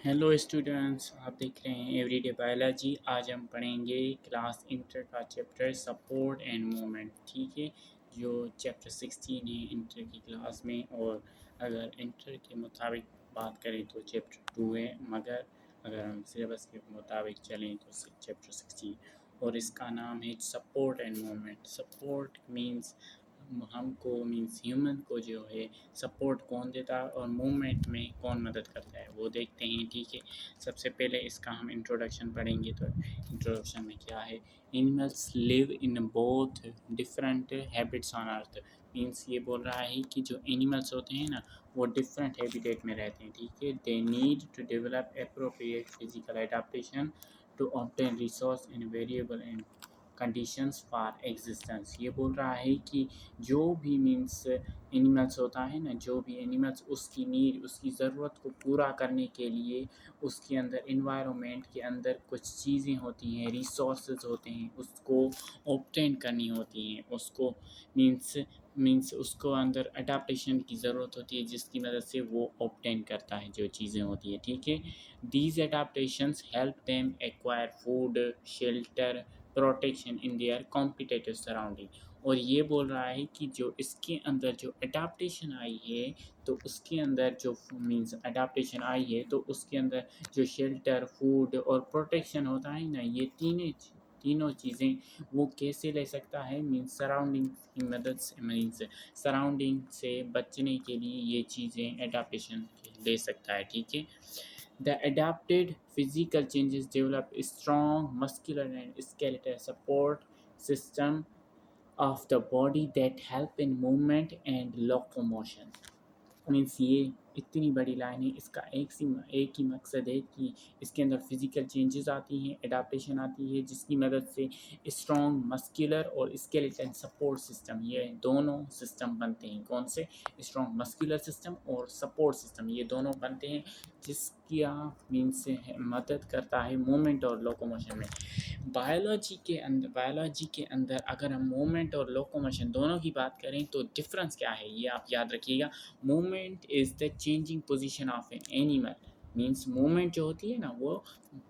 Hello students, आप देख रहे हैं एवरीडे बायोलॉजी। आज हम पढ़ेंगे क्लास इंटर का चैप्टर सपोर्ट एंड मूवमेंट। ठीक है, जो चैप्टर 16 है इंटर की क्लास में। और अगर इंटर के मुताबिक बात करें तो चैप्टर 2 है, मगर अगर हम सिलेबस के मुताबिक चलें तो चैप्टर 16। और इसका नाम है support and movement. Support means हमको, मीन्स ह्यूमन को जो है सपोर्ट कौन देता है और मूवमेंट में कौन मदद करता है वो देखते हैं। ठीक है, सबसे पहले इसका हम इंट्रोडक्शन पढ़ेंगे। तो इंट्रोडक्शन में क्या है, animals live in both different habits on earth. Means ये बोल रहा है कि जो एनिमल्स होते हैं ना, वो डिफरेंट हैबिटेट में रहते हैं। ठीक है, they need to develop appropriate physical adaptation to obtain resource in variable and conditions for existence. ये बोल रहा है कि जो भी मीन्स एनिमल्स होता है ना, जो भी एनिमल्स उसकी नीड, उसकी ज़रूरत को पूरा करने के लिए उसके अंदर इन्वायरमेंट के अंदर कुछ चीज़ें होती हैं, रिसोर्सेज होते हैं, उसको ऑब्टेन करनी होती हैं। उसको मीन्स उसको अंदर अडाप्टेशन की ज़रूरत होती है, जिसकी मदद से वो ऑब्टेन करता है जो चीज़ें होती है। ठीक है, these adaptations help them acquire food, shelter, protection in their competitive surrounding. और ये बोल रहा है कि जो इसके अंदर जो अडाप्टेशन आई है, तो उसके अंदर जो मीन्स अडाप्टेशन आई है, तो उसके अंदर जो शेल्टर, फूड और प्रोटेक्शन होता है ना, ये तीनों चीज़ें वो कैसे ले सकता है, मीन्स सराउंडिंग की मदद से, मीन्स सराउंडिंग से बचने के लिए ये चीज़ें अडाप्टेशन ले सकता है। ठीक है, the adapted physical changes develop a strong muscular and skeletal support system of the body that help in movement and locomotion। Means ये इतनी बड़ी लाइन है, इसका एक ही मकसद है कि इसके अंदर फिजिकल चेंजेस आती हैं, एडाप्टेशन आती है, जिसकी मदद से स्ट्रॉन्ग मस्कुलर और स्केलेटल सपोर्ट सिस्टम, ये दोनों सिस्टम बनते हैं। कौन से? स्ट्रॉन्ग मस्कुलर सिस्टम और सपोर्ट सिस्टम, ये दोनों बनते हैं, जिसकी मीन्स से मदद करता है मूवमेंट और लोकोमोशन में। बायोलॉजी के अंदर अगर हम मूवमेंट और लोकोमोशन दोनों की बात करें तो डिफरेंस क्या है, ये आप याद रखिएगा। Movement is the changing position of an animal. Means movement जो होती है ना, वो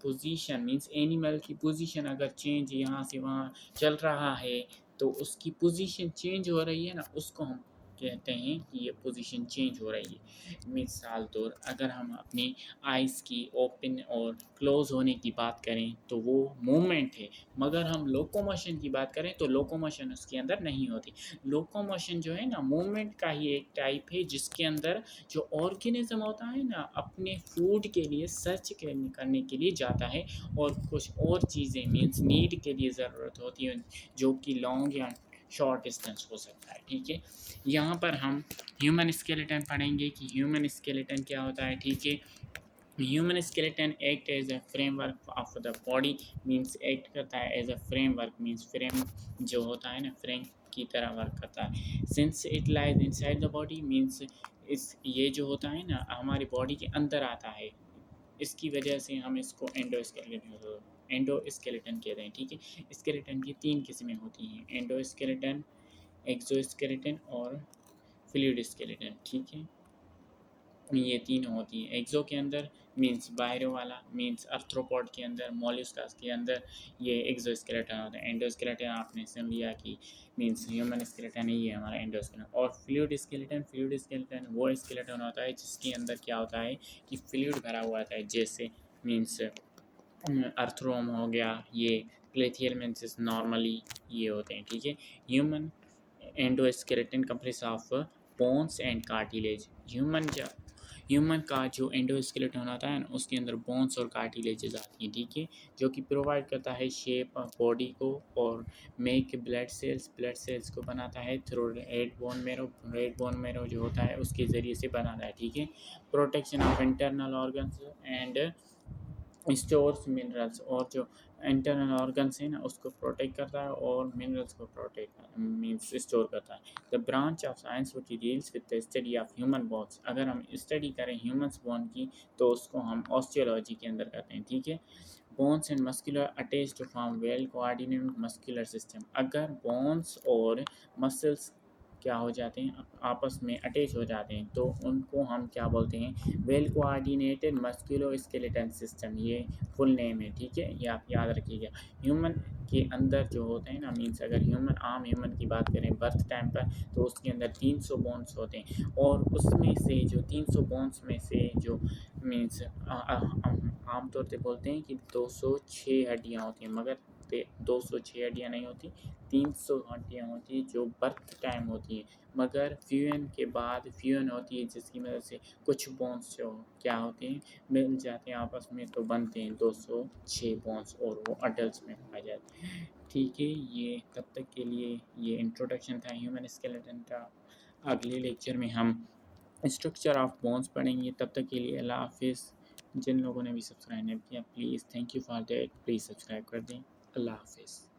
पोजीशन, मीन्स एनिमल की पोजीशन अगर चेंज यहाँ से वहाँ चल रहा है, तो उसकी पोजीशन चेंज हो रही है ना, उसको हम कहते हैं कि ये पोजीशन चेंज हो रही है। मिसाल तौर अगर हम अपनी आइज़ की ओपन और क्लोज़ होने की बात करें तो वो मूवमेंट है, मगर हम लोकोमोशन की बात करें तो लोकोमोशन उसके अंदर नहीं होती। लोकोमोशन जो है ना, मूवमेंट का ही एक टाइप है, जिसके अंदर जो ऑर्गेनिज्म होता है ना, अपने फूड के लिए सर्च करने के लिए जाता है, और कुछ और चीज़ें मीन्स नीड के लिए ज़रूरत होती है, जो कि लॉन्ग या शॉर्ट डिस्टेंस हो सकता है। ठीक है, यहाँ पर हम ह्यूमन स्केलेटन पढ़ेंगे कि ह्यूमन स्केलेटन क्या होता है। ठीक है, human skeleton act as a framework of the body. Means act करता है as a framework, means frame जो होता है ना, फ्रेम की तरह वर्क करता है। Since it lies inside the body, means इस ये जो होता है ना, हमारी बॉडी के अंदर आता है, इसकी वजह से हम इसको एंडोस्केलेटन कहते हैं। ठीक है, स्केलेटन की 3 किस्में होती हैं, एंडोस्केलेटन, एक्सोस्केलेटन और फ्लूइड स्केलेटन। ठीक है, ये तीनों होती हैं। एक्सो के अंदर मीन्स बाहर वाला, मीन्स अर्थ्रोपॉड के अंदर, मोलस्कास के अंदर ये एक्सोस्केलेटन होता है। एंडोस्केलेटन आपने सुन लिया कि मीन्स ह्यूमन स्केलेटन ही है हमारा एंडोस्केलेटन। और फ्लूइड स्केलेटन वो स्केलेटन होता है जिसके अंदर क्या होता है कि फ्लूइड भरा हुआ होता है, जैसे मीन्स अर्थरोम हो गया, ये ग्लेथियल मेंसिस नॉर्मली ये होते हैं। ठीक है, human endoskeleton compress of bones and cartilage. Human का जो एंडोस्केलेटन होता है ना, उसके अंदर बोन्स और कार्टिलेजेस आती हैं। ठीक है, जो कि प्रोवाइड करता है शेप ऑफ बॉडी को, और मेक ब्लड सेल्स को बनाता है थ्रू रेड बोन मेरो जो होता है उसके ज़रिए से बनाता है। ठीक है, protection of internal organs and stores minerals, और जो इंटरनल ऑर्गन्स है ना, उसको प्रोटेक्ट करता है और मिनरल्स को प्रोटेक्ट मीन्स स्टोर करता है। The branch of science which deals with the study of human bones. अगर हम स्टडी करें ह्यूमन्स बोन की, तो उसको हम ऑस्टियोलॉजी के अंदर करते हैं। ठीक है, bones and muscular attach to form well coordinated muscular system. अगर बोन्स और मसल्स क्या हो जाते हैं, आपस में अटैच हो जाते हैं, तो उनको हम क्या बोलते हैं, वेल कोऑर्डिनेटेड मस्कुलोस्केलेटल सिस्टम, ये फुल नेम है, ठीक है, ये आप याद रखिएगा। ह्यूमन के अंदर जो होते हैं ना, मीन्स अगर आम ह्यूमन की बात करें बर्थ टाइम पर, तो उसके अंदर 300 बोन्स होते हैं, और उसमें से जो 300 बोन्स में से जो मीन्स आमतौर पे बोलते हैं कि 206 हड्डियाँ होती हैं, मगर 206 हड्डियाँ नहीं होती, 300 हड्डियाँ होती हैं जो बर्थ टाइम होती हैं, मगर फ्यूजन के बाद फ्यूजन होती है, जिसकी वजह से कुछ बोन्स जो क्या होते हैं, मिल जाते हैं आपस में, तो बनते हैं 206 बोन्स, और वो अडल्ट में पाए जाते हैं। ठीक है, ये तब तक के लिए ये इंट्रोडक्शन था ह्यूमन स्केलेटन का। अगले लेक्चर में हम स्ट्रक्चर ऑफ बोन्स पढ़ेंगे। तब तक के लिए अल्लाह हाफिज़। जिन लोगों ने भी सब्सक्राइब नहीं किया, please thank you for that, please subscribe कर दें। अल्लाह हाफिज़।